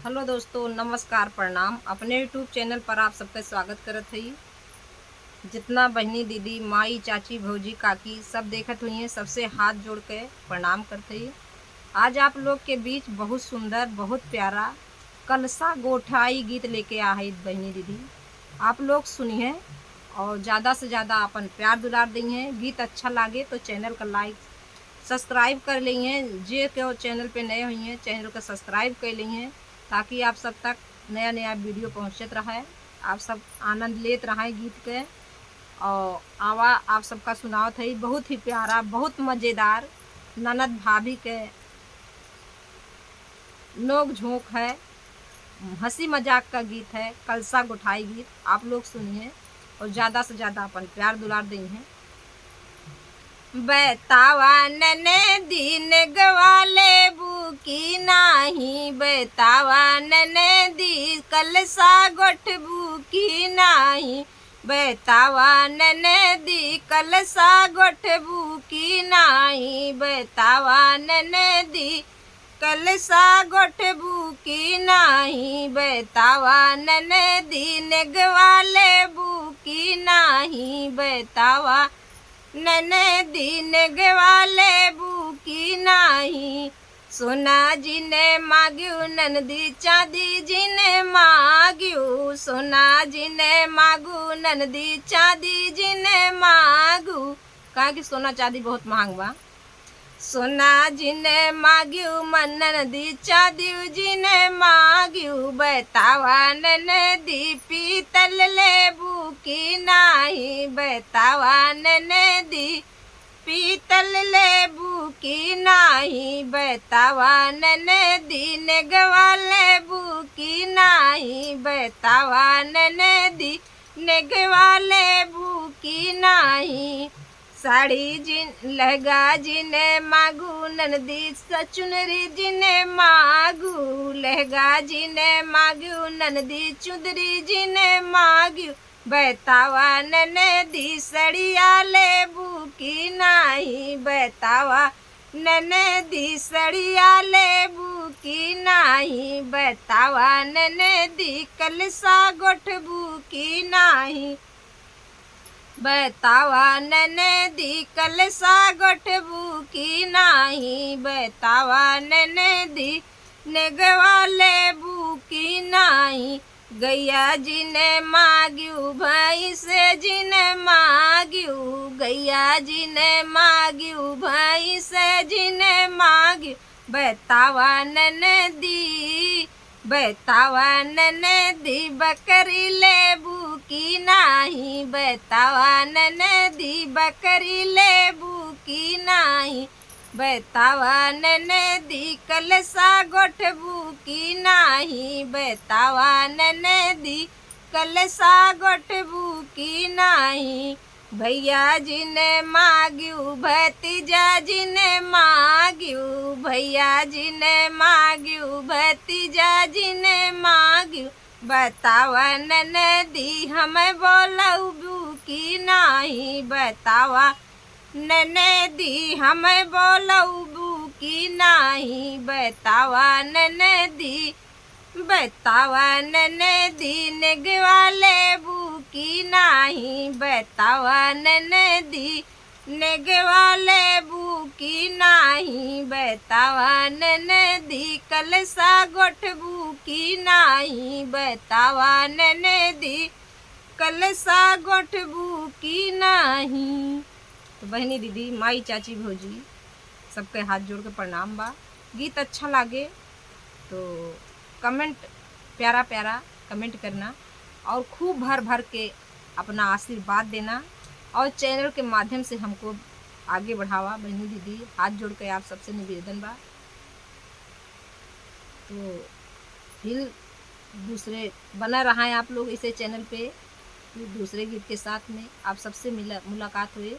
Hello दोस्तों, नमस्कार, प्रणाम। अपने यूट्यूब चैनल पर आप सबका स्वागत करत हई। जितना बहनी दीदी माई चाची भौजी काकी सब देखत हुई हैं, सबसे हाथ जोड़ के प्रणाम करत हई। आज आप लोग के बीच बहुत सुंदर, बहुत प्यारा कलसा गोठाई गीत लेके आ हई बहनी दीदी। आप लोग सुनिए और ज़्यादा से ज़्यादा अपन प्यार दुलार दी हैं। गीत अच्छा लागे तो चैनल का लाइक सब्सक्राइब कर ली हैं। जे क्यों चैनल पे नए हुई हैं, चैनल को सब्सक्राइब कर ली हैं ताकि आप सब तक नया नया वीडियो पहुंचत रहे। आप सब आनंद लेत रहे गीत के। और आवा आप सबका सुनावत है बहुत ही प्यारा, बहुत मज़ेदार ननद भाभी के नोक झोंक है, हंसी मजाक का गीत है, कलसा गुठाई गीत। आप लोग सुनिए और ज़्यादा से ज़्यादा अपन प्यार दुलार दी हैं। बैतावा नने दिन गवाले बुकी नाही, बैतावा नने दी कलसा गोठ बुकी नाही, बैतावा नने दी कलसा गोठ बुकी नाही, बैतावा नने दी कलसा गोठ बुकी नाही, बैतावा नने दी नेगवाले बुकी नाही, बैतावा ननदी नेगवाले बुकी नाही। सोना जी ने मांग्यू ननदी चांदी जी ने मांग्यू, सोना जी ने मांगू ननदी चांदी जी ने मांगू। कहा कि सोना चांदी बहुत महंग बा। सोना जी ने मांग्यू मन ननदी चांदी जी ने मांग्यू, बैतावा ननदी पीतल ले बुकी नाही, बैतावा ननदी पीतल ले बुकी नाही, बैतावा ननदी नेगवाले बुकी नाही, बैतावा ननदी नेगवाले बुकी नाही। साड़ी जिन लहगा जिने मांगू ननदी चुनरी जिने मांगू, लहगा जिने मांगू ननदी चुंदरी जिने मांगू, बैतावा ननदी सड़िया ले बुकी नाही, बैतावा ननदी सड़िया ले बुकी नाही, बैतावा ननदी कलसा गोठ बुकी नाही, बैतावा ननदी कलसा गोठ बुकी नाही, बैतावा ननदी नेगवाले बुकी नाही। गैया जी ने मांग्यू भैंस जी ने मांग्यू, गैया जी ने मांग्यू भैंस जी ने मांग्यू, बैतावा ननदी बैतावा ननदी बकरी ले बुकी नाही, बैतावा ननदी बकरी ले बुकी नाही, बैतावा ननदी कलसा गोठ बुकी नाही, बैतावा ननदी कलसा गोठ बुकी नाही। भैया जी ने मांग्यू भतीजा जी ने मांग्यू, भैया जी ने मांग्यू भतीजा जी ने मांग्यू, बतावा ननदी हमें बोलऊ बुकी नाही, बतावा ननदी हमें बोलऊ बुकी नाही, बतावा ननदी बैतावा ननदी नेगवाले बुकी नाही, बैतावा ननदी नेगवाले बुकी नाही, बैतावा ननदी कलसा गोठ बुकी नाही, बैतावा ननदी कलसा गोठ बुकी नाही। तो बहनी दीदी माई चाची भौजी सबके हाथ जोड़ के प्रणाम बा। गीत अच्छा लागे तो कमेंट प्यारा प्यारा कमेंट करना और खूब भर भर के अपना आशीर्वाद देना और चैनल के माध्यम से हमको आगे बढ़ावा। बहनी दीदी हाथ जोड़ के आप सबसे निवेदन बा। तो फिर दूसरे बना रहा है आप लोग इसे चैनल पे, फिर दूसरे गीत के साथ में आप सबसे मुलाकात हुए।